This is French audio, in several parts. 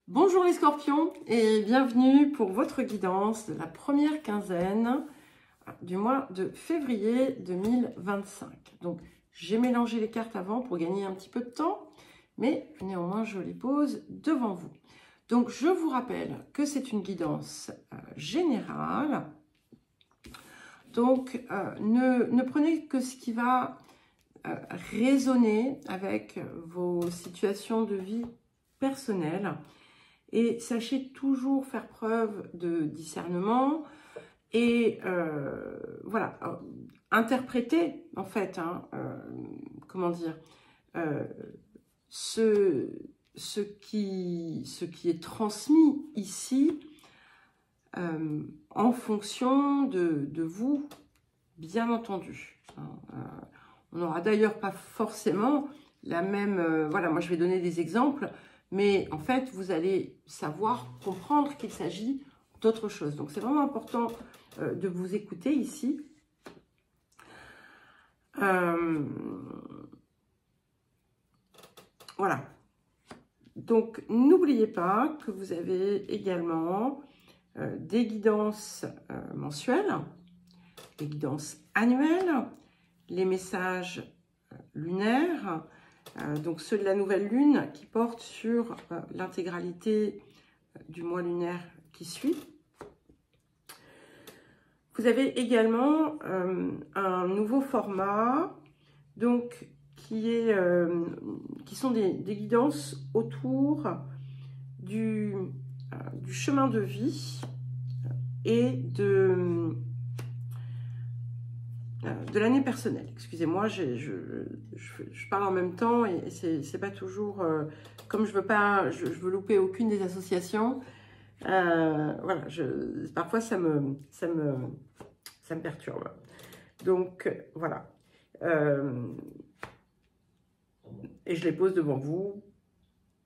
Bonjour les scorpions et bienvenue pour votre guidance de la première quinzaine du mois de février 2025. Donc j'ai mélangé les cartes avant pour gagner un petit peu de temps, mais néanmoins je les pose devant vous. Donc je vous rappelle que c'est une guidance générale. Donc ne prenez que ce qui va résonner avec vos situations de vie personnelles. Et sachez toujours faire preuve de discernement et voilà, interpréter en fait, comment dire, ce qui est transmis ici en fonction de vous, bien entendu. On n'aura d'ailleurs pas forcément la même... voilà, moi je vais donner des exemples. Mais en fait, vous allez savoir, comprendre qu'il s'agit d'autre chose. Donc, c'est vraiment important de vous écouter ici. Voilà. Donc, n'oubliez pas que vous avez également des guidances mensuelles, des guidances annuelles, les messages lunaires, donc ceux de la nouvelle lune qui portent sur l'intégralité du mois lunaire qui suit. Vous avez également un nouveau format donc qui sont des guidances autour du chemin de vie et de l'année personnelle. Excusez-moi, je parle en même temps et c'est pas toujours comme je veux louper aucune des associations. Voilà, parfois ça me perturbe. Donc voilà, et je les pose devant vous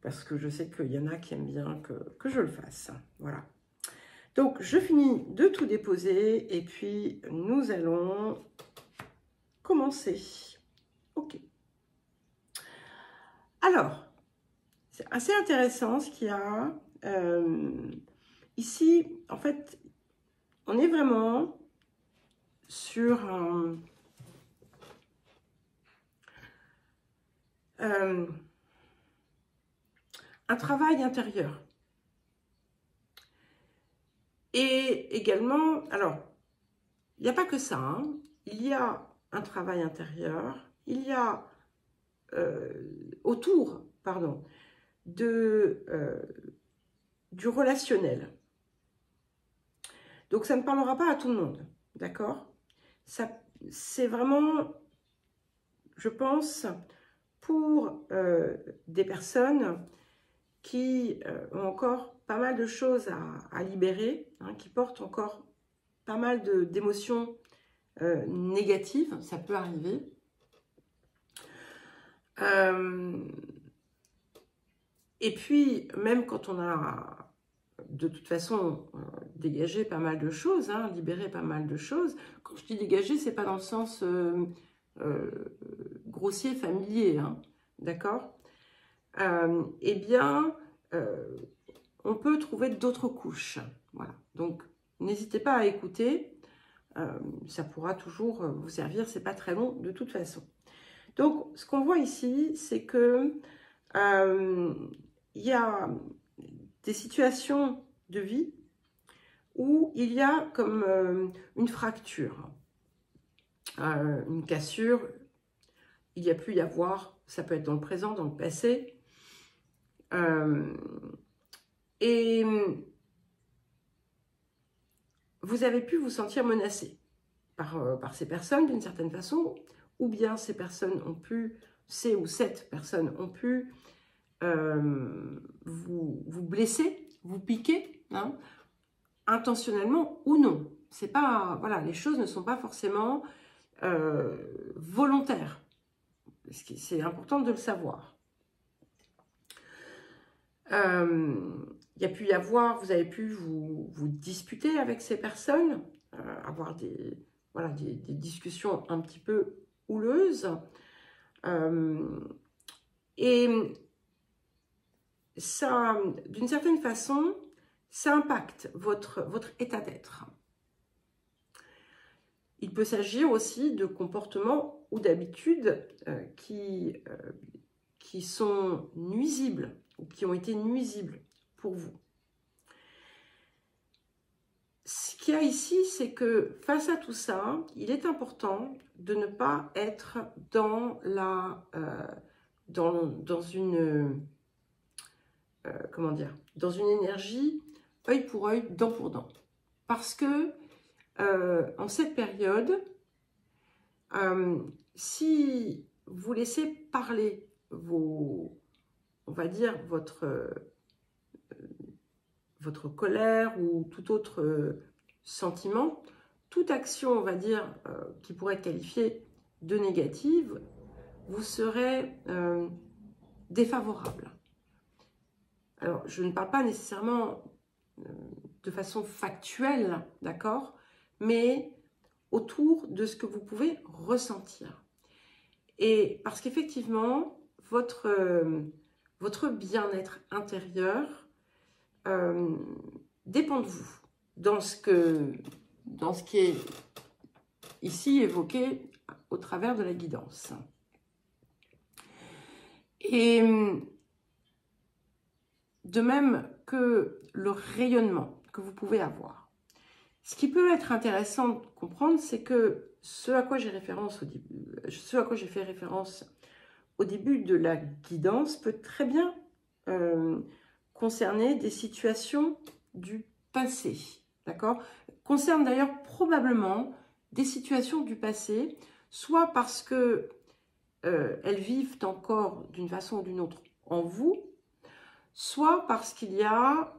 parce que je sais qu'il y en a qui aiment bien que je le fasse. Voilà. Donc je finis de tout déposer et puis nous allons commencer. Ok. Alors, c'est assez intéressant ce qu'il y a ici. En fait, on est vraiment sur un travail intérieur. Et également, alors, il n'y a pas que ça, hein. Il y a un travail intérieur, il y a autour, pardon, du relationnel. Donc, ça ne parlera pas à tout le monde, d'accord? C'est vraiment, je pense, pour des personnes qui ont encore pas mal de choses à libérer, hein, qui portent encore pas mal d'émotions négatives, ça peut arriver. Et puis, même quand on a de toute façon dégagé pas mal de choses, hein, libéré pas mal de choses, quand je dis dégagé, c'est pas dans le sens grossier, familier, hein, d'accord? Eh bien, on peut trouver d'autres couches. Voilà. Donc, n'hésitez pas à écouter. Ça pourra toujours vous servir. C'est pas très long de toute façon. Donc, ce qu'on voit ici, c'est que il y a des situations de vie où il y a comme une fracture, une cassure. Il y a pu y avoir, ça peut être dans le présent, dans le passé. Et vous avez pu vous sentir menacé par ces personnes d'une certaine façon, ou bien ces personnes ont pu, cette personne ont pu vous blesser, vous piquer, hein, intentionnellement ou non. C'est pas, voilà, les choses ne sont pas forcément volontaires. C'est important de le savoir. Il y a pu y avoir, vous avez pu vous disputer avec ces personnes, avoir des discussions un petit peu houleuses. Et ça, d'une certaine façon, ça impacte votre état d'être. Il peut s'agir aussi de comportements ou d'habitudes qui sont nuisibles ou qui ont été nuisibles pour vous. Ce qu'il y a ici, c'est que face à tout ça, il est important de ne pas être dans dans une énergie œil pour œil, dent pour dent. Parce que en cette période, si vous laissez parler on va dire votre colère ou tout autre sentiment, toute action, on va dire, qui pourrait être qualifiée de négative, vous serez défavorable. Alors, je ne parle pas nécessairement de façon factuelle, d'accord, mais autour de ce que vous pouvez ressentir. Et parce qu'effectivement, votre bien-être intérieur dépend de vous, dans ce qui est ici évoqué au travers de la guidance. Et de même que le rayonnement que vous pouvez avoir. Ce qui peut être intéressant de comprendre, c'est que ce à quoi j'ai fait référence au début de la guidance peut très bien concerner des situations du passé, d'accord? Concerne d'ailleurs probablement des situations du passé, soit parce que elles vivent encore d'une façon ou d'une autre en vous, soit parce qu'il y a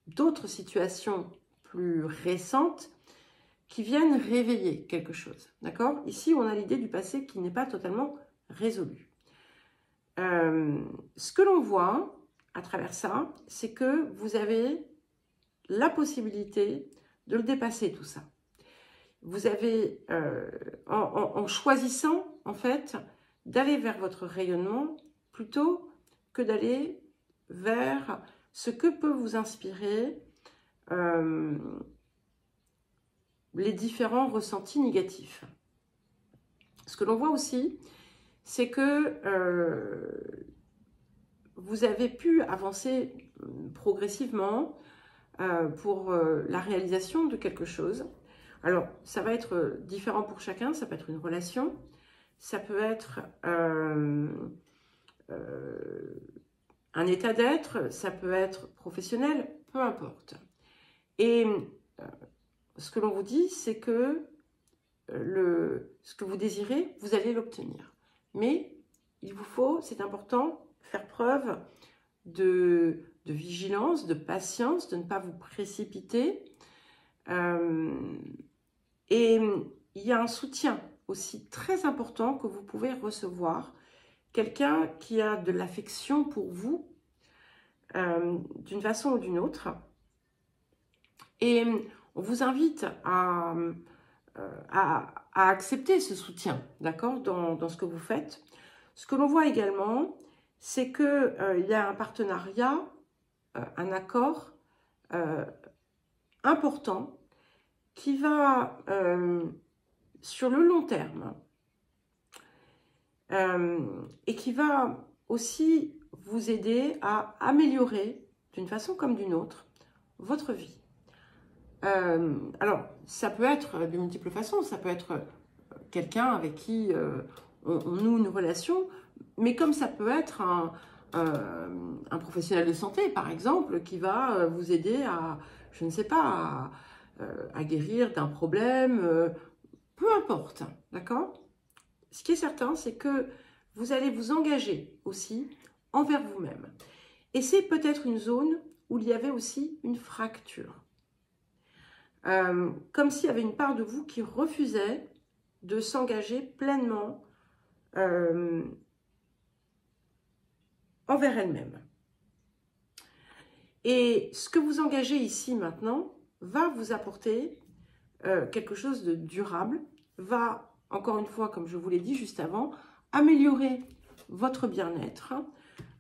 d'autres situations plus récentes qui viennent réveiller quelque chose, d'accord? Ici, on a l'idée du passé qui n'est pas totalement résolu. Ce que l'on voit à travers ça, c'est que vous avez la possibilité de le dépasser, tout ça. Vous avez, en choisissant, en fait, d'aller vers votre rayonnement plutôt que d'aller vers ce que peut vous inspirer les différents ressentis négatifs. Ce que l'on voit aussi, c'est que vous avez pu avancer progressivement pour la réalisation de quelque chose. Alors, ça va être différent pour chacun, ça peut être une relation, ça peut être un état d'être, ça peut être professionnel, peu importe. Et ce que l'on vous dit, c'est que ce que vous désirez, vous allez l'obtenir. Mais il vous faut, c'est important, faire preuve de vigilance, de patience, de ne pas vous précipiter. Et il y a un soutien aussi très important que vous pouvez recevoir. Quelqu'un qui a de l'affection pour vous, d'une façon ou d'une autre. Et on vous invite à accepter ce soutien, d'accord, dans ce que vous faites. Ce que l'on voit également, c'est qu'il y a un partenariat, un accord important qui va, sur le long terme, et qui va aussi vous aider à améliorer, d'une façon comme d'une autre, votre vie. Alors, ça peut être de multiples façons. Ça peut être quelqu'un avec qui on noue une relation, mais comme ça peut être un professionnel de santé, par exemple, qui va vous aider à, je ne sais pas, à guérir d'un problème, peu importe, d'accord? Ce qui est certain, c'est que vous allez vous engager aussi envers vous-même. Et c'est peut-être une zone où il y avait aussi une fracture. Comme s'il y avait une part de vous qui refusait de s'engager pleinement envers elle-même. Et ce que vous engagez ici maintenant va vous apporter quelque chose de durable, va, encore une fois, comme je vous l'ai dit juste avant, améliorer votre bien-être,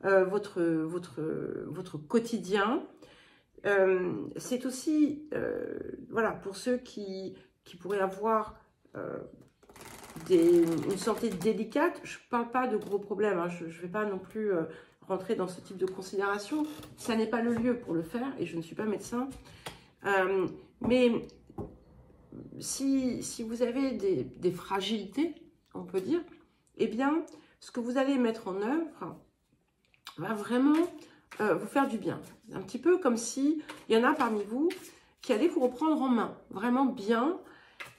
votre quotidien. C'est aussi, voilà, pour ceux qui pourraient avoir une santé délicate. Je ne parle pas de gros problèmes, hein, je ne vais pas non plus rentrer dans ce type de considération. Ça n'est pas le lieu pour le faire et je ne suis pas médecin. Mais si vous avez des fragilités, on peut dire, eh bien, ce que vous allez mettre en œuvre va vraiment vous faire du bien. Un petit peu comme si il y en a parmi vous qui allaient vous reprendre en main, vraiment bien,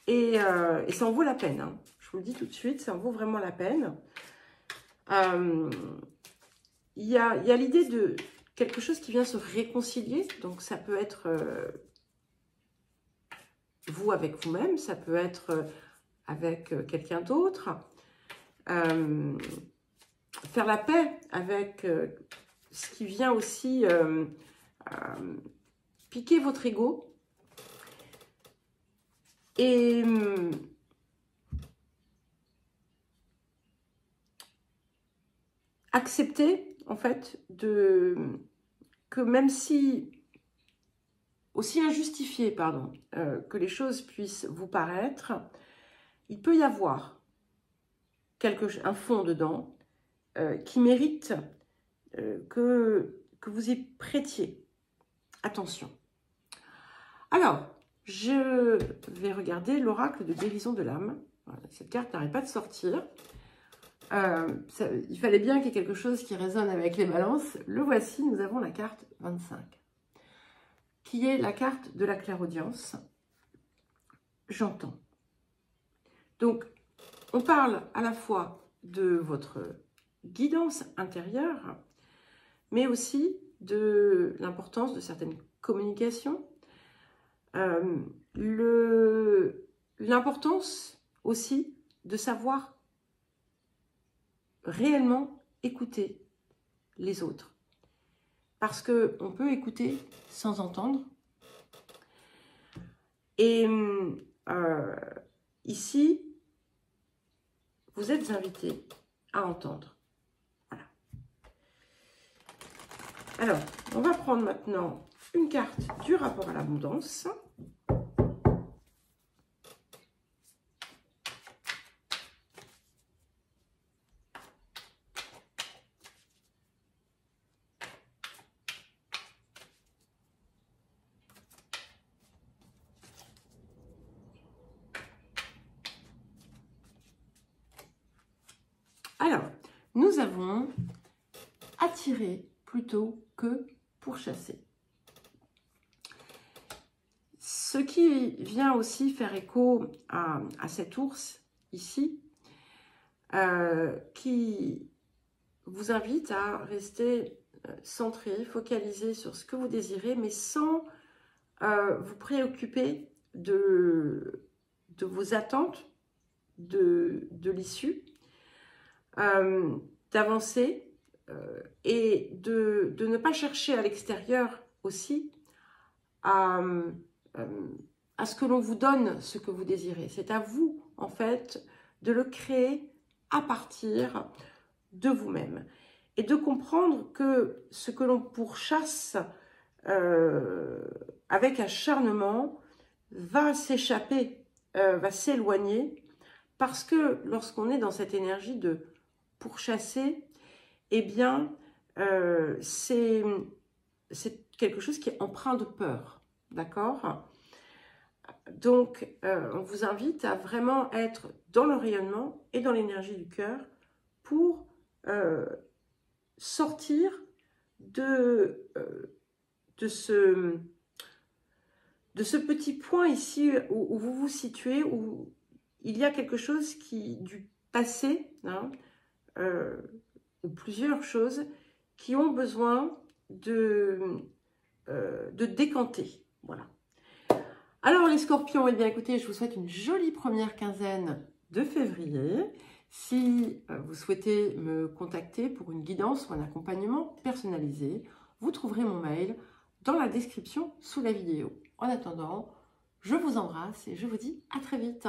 et ça en vaut la peine. Hein. Je vous le dis tout de suite, ça en vaut vraiment la peine. Il y a l'idée de quelque chose qui vient se réconcilier, donc ça peut être vous avec vous-même, ça peut être avec quelqu'un d'autre. Faire la paix avec ce qui vient aussi piquer votre ego. Et accepter, en fait, que même si, aussi injustifié, pardon, que les choses puissent vous paraître, il peut y avoir un fond dedans qui mérite que vous y prêtiez attention. Alors, je vais regarder l'oracle de guérison de l'âme. Voilà, cette carte n'arrête pas de sortir. Il fallait bien qu'il y ait quelque chose qui résonne avec les balances. Le voici, nous avons la carte 25, qui est la carte de la clairaudience. J'entends. Donc, on parle à la fois de votre guidance intérieure, mais aussi de l'importance de certaines communications, l'importance aussi de savoir réellement écouter les autres. Parce qu'on peut écouter sans entendre. Et ici, vous êtes invité à entendre. Voilà. Alors, on va prendre maintenant une carte du rapport à l'abondance. Alors, nous avons attiré plutôt que pourchasser. Ce qui vient aussi faire écho à cet ours ici, qui vous invite à rester centré, focalisé sur ce que vous désirez, mais sans vous préoccuper de vos attentes, de l'issue, d'avancer et de ne pas chercher à l'extérieur aussi à ce que l'on vous donne ce que vous désirez. C'est à vous, en fait, de le créer à partir de vous-même. Et de comprendre que ce que l'on pourchasse avec acharnement va s'échapper, va s'éloigner, parce que lorsqu'on est dans cette énergie de pourchasser, eh bien, c'est quelque chose qui est empreint de peur. D'accord? Donc, on vous invite à vraiment être dans le rayonnement et dans l'énergie du cœur pour sortir de ce petit point ici où vous vous situez, où il y a quelque chose du passé, hein, ou plusieurs choses qui ont besoin de décanter. Voilà. Alors les scorpions, eh bien écoutez, je vous souhaite une jolie première quinzaine de février. Si vous souhaitez me contacter pour une guidance ou un accompagnement personnalisé, vous trouverez mon mail dans la description sous la vidéo. En attendant, je vous embrasse et je vous dis à très vite.